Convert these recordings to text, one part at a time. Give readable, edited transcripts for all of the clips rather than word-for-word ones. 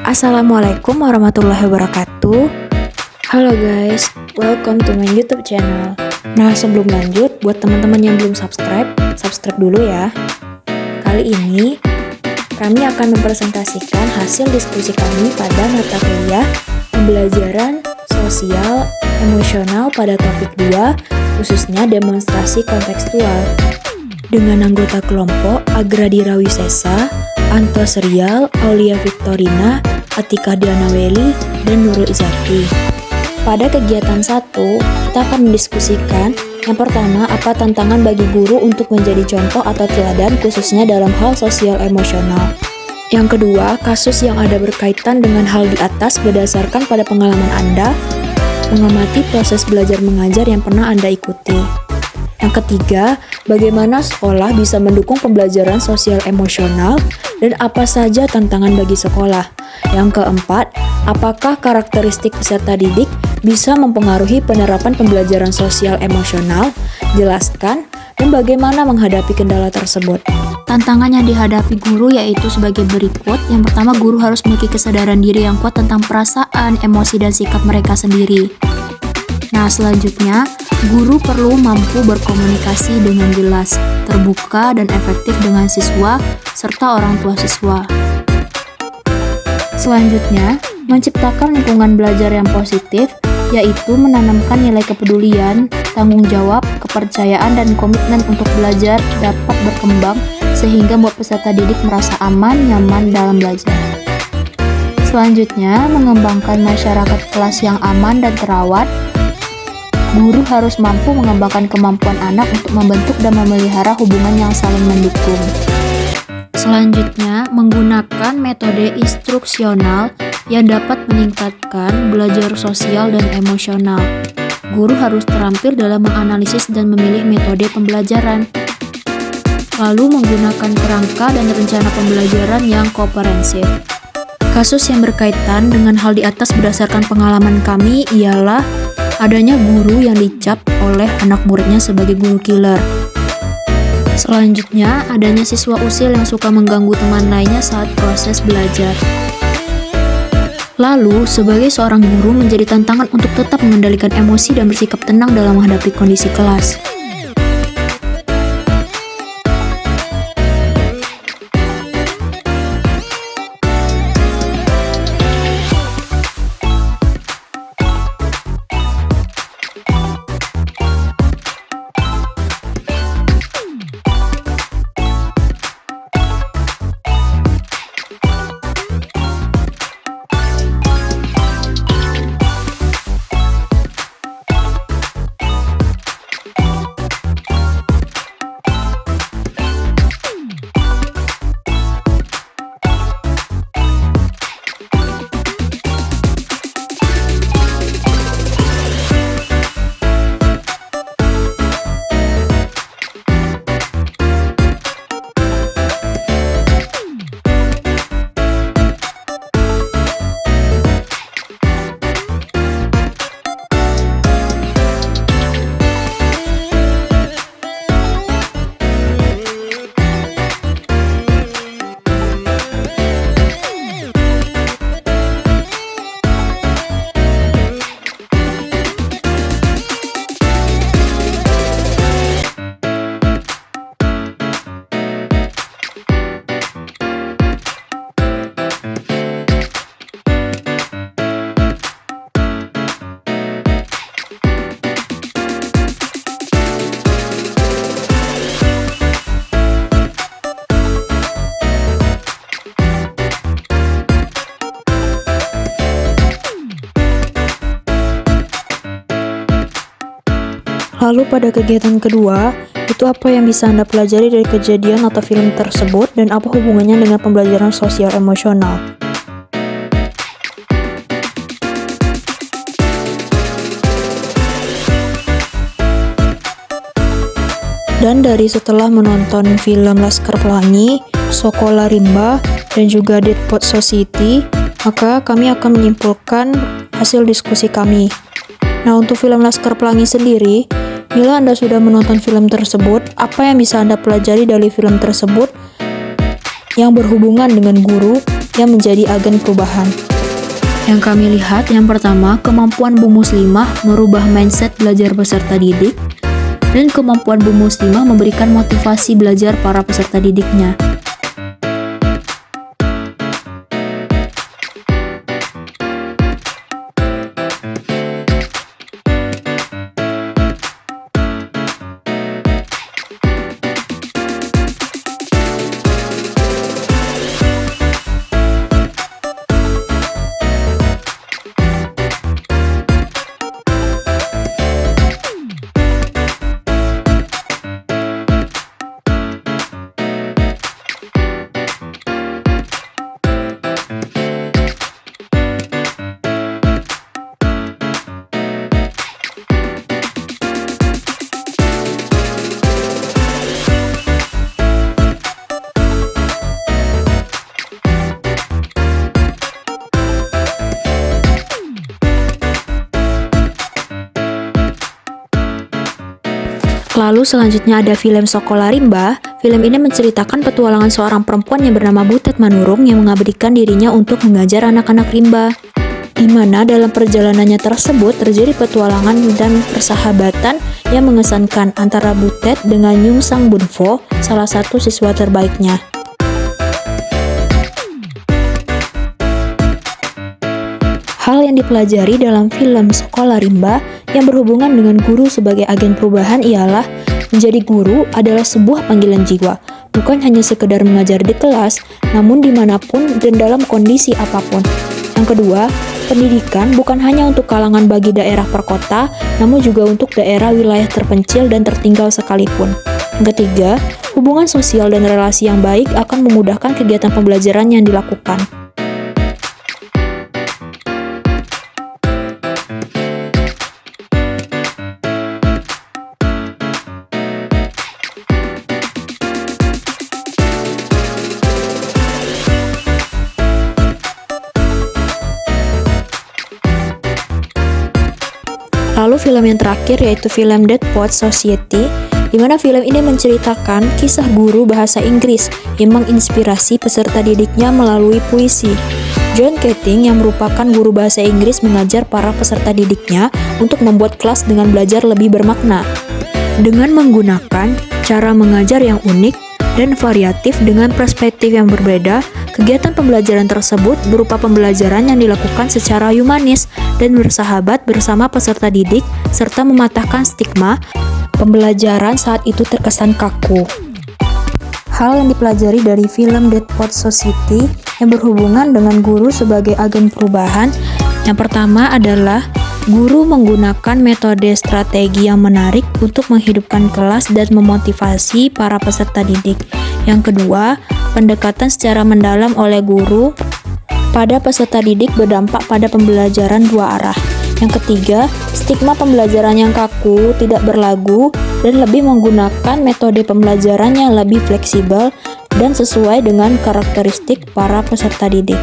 Assalamualaikum warahmatullahi wabarakatuh. Halo guys, welcome to my YouTube channel. Nah, sebelum lanjut, buat teman-teman yang belum subscribe dulu ya. Kali ini, kami akan mempresentasikan hasil diskusi kami pada mata kuliah pembelajaran sosial emosional pada topik 2, khususnya demonstrasi kontekstual. Dengan anggota kelompok Agradi Rawisesa, Anto Serial, Aulia Victorina, Atika Dianaweli, dan Nurul Izaki. Pada kegiatan 1, kita akan mendiskusikan yang pertama, apa tantangan bagi guru untuk menjadi contoh atau teladan khususnya dalam hal sosial emosional. Yang kedua, kasus yang ada berkaitan dengan hal di atas berdasarkan pada pengalaman Anda, mengamati proses belajar mengajar yang pernah Anda ikuti. Yang ketiga, bagaimana sekolah bisa mendukung pembelajaran sosial emosional dan apa saja tantangan bagi sekolah. Yang keempat, apakah karakteristik peserta didik bisa mempengaruhi penerapan pembelajaran sosial emosional? Jelaskan dan bagaimana menghadapi kendala tersebut. Tantangan yang dihadapi guru yaitu sebagai berikut. Yang pertama, guru harus memiliki kesadaran diri yang kuat tentang perasaan, emosi, dan sikap mereka sendiri. Nah, selanjutnya, guru perlu mampu berkomunikasi dengan jelas, terbuka, dan efektif dengan siswa, serta orang tua siswa. Selanjutnya, menciptakan lingkungan belajar yang positif, yaitu menanamkan nilai kepedulian, tanggung jawab, kepercayaan, dan komitmen untuk belajar dapat berkembang, sehingga membuat peserta didik merasa aman, nyaman dalam belajar. Selanjutnya, mengembangkan masyarakat kelas yang aman dan terawat. Guru harus mampu mengembangkan kemampuan anak untuk membentuk dan memelihara hubungan yang saling mendukung. Selanjutnya, menggunakan metode instruksional yang dapat meningkatkan belajar sosial dan emosional. Guru harus terampil dalam menganalisis dan memilih metode pembelajaran. Lalu menggunakan kerangka dan rencana pembelajaran yang komprehensif. Kasus yang berkaitan dengan hal di atas berdasarkan pengalaman kami ialah adanya guru yang dicap oleh anak muridnya sebagai guru killer. Selanjutnya, adanya siswa usil yang suka mengganggu teman lainnya saat proses belajar. Lalu, sebagai seorang guru menjadi tantangan untuk tetap mengendalikan emosi dan bersikap tenang dalam menghadapi kondisi kelas. Lalu pada kegiatan kedua, itu apa yang bisa Anda pelajari dari kejadian atau film tersebut dan apa hubungannya dengan pembelajaran sosial emosional. Dan dari setelah menonton film Laskar Pelangi, Sekolah Rimba, dan juga Dead Poets Society, maka kami akan menyimpulkan hasil diskusi kami. Nah, untuk film Laskar Pelangi sendiri, bila Anda sudah menonton film tersebut, apa yang bisa Anda pelajari dari film tersebut yang berhubungan dengan guru yang menjadi agen perubahan. Yang kami lihat, yang pertama, kemampuan Bu Muslimah merubah mindset belajar peserta didik, dan kemampuan Bu Muslimah memberikan motivasi belajar para peserta didiknya. Lalu selanjutnya ada film Sekolah Rimba. Film ini menceritakan petualangan seorang perempuan yang bernama Butet Manurung yang mengabdikan dirinya untuk mengajar anak-anak rimba. Di mana dalam perjalanannya tersebut terjadi petualangan dan persahabatan yang mengesankan antara Butet dengan Yung Sang Bunfo, salah satu siswa terbaiknya. Hal yang dipelajari dalam film Sekolah Rimba yang berhubungan dengan guru sebagai agen perubahan ialah menjadi guru adalah sebuah panggilan jiwa, bukan hanya sekedar mengajar di kelas, namun dimanapun dan dalam kondisi apapun. Yang kedua, pendidikan bukan hanya untuk kalangan bagi daerah perkota, namun juga untuk daerah wilayah terpencil dan tertinggal sekalipun. Yang ketiga, hubungan sosial dan relasi yang baik akan memudahkan kegiatan pembelajaran yang dilakukan. Lalu film yang terakhir yaitu film Dead Poets Society, di mana film ini menceritakan kisah guru bahasa Inggris yang menginspirasi peserta didiknya melalui puisi. John Keating yang merupakan guru bahasa Inggris mengajar para peserta didiknya untuk membuat kelas dengan belajar lebih bermakna. Dengan menggunakan cara mengajar yang unik dan variatif dengan perspektif yang berbeda, kegiatan pembelajaran tersebut berupa pembelajaran yang dilakukan secara humanis dan bersahabat bersama peserta didik, serta mematahkan stigma pembelajaran saat itu terkesan kaku. Hal yang dipelajari dari film Dead Poets Society yang berhubungan dengan guru sebagai agen perubahan, yang pertama adalah guru menggunakan metode strategi yang menarik untuk menghidupkan kelas dan memotivasi para peserta didik. Yang kedua, pendekatan secara mendalam oleh guru pada peserta didik berdampak pada pembelajaran dua arah. Yang ketiga, stigma pembelajaran yang kaku tidak berlagu dan lebih menggunakan metode pembelajaran yang lebih fleksibel dan sesuai dengan karakteristik para peserta didik.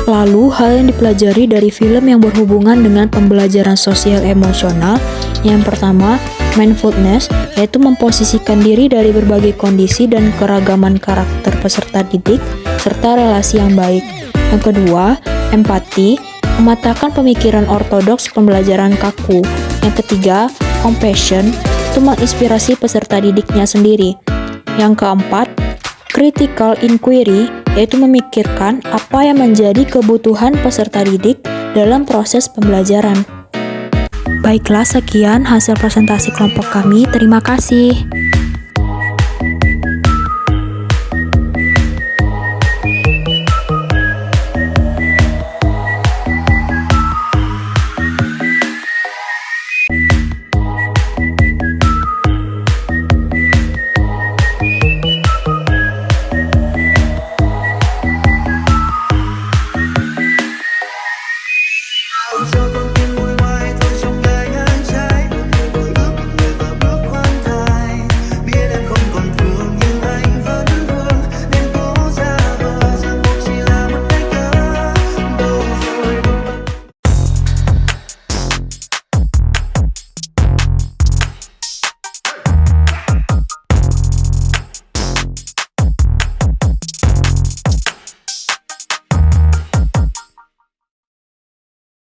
Lalu, hal yang dipelajari dari film yang berhubungan dengan pembelajaran sosial emosional, yang pertama, mindfulness, yaitu memposisikan diri dari berbagai kondisi dan keragaman karakter peserta didik, serta relasi yang baik. Yang kedua, empati, mematahkan pemikiran ortodoks pembelajaran kaku. Yang ketiga, compassion, itu menginspirasi peserta didiknya sendiri. Yang keempat, critical inquiry, yaitu memikirkan apa yang menjadi kebutuhan peserta didik dalam proses pembelajaran. Baiklah, sekian hasil presentasi kelompok kami. Terima kasih.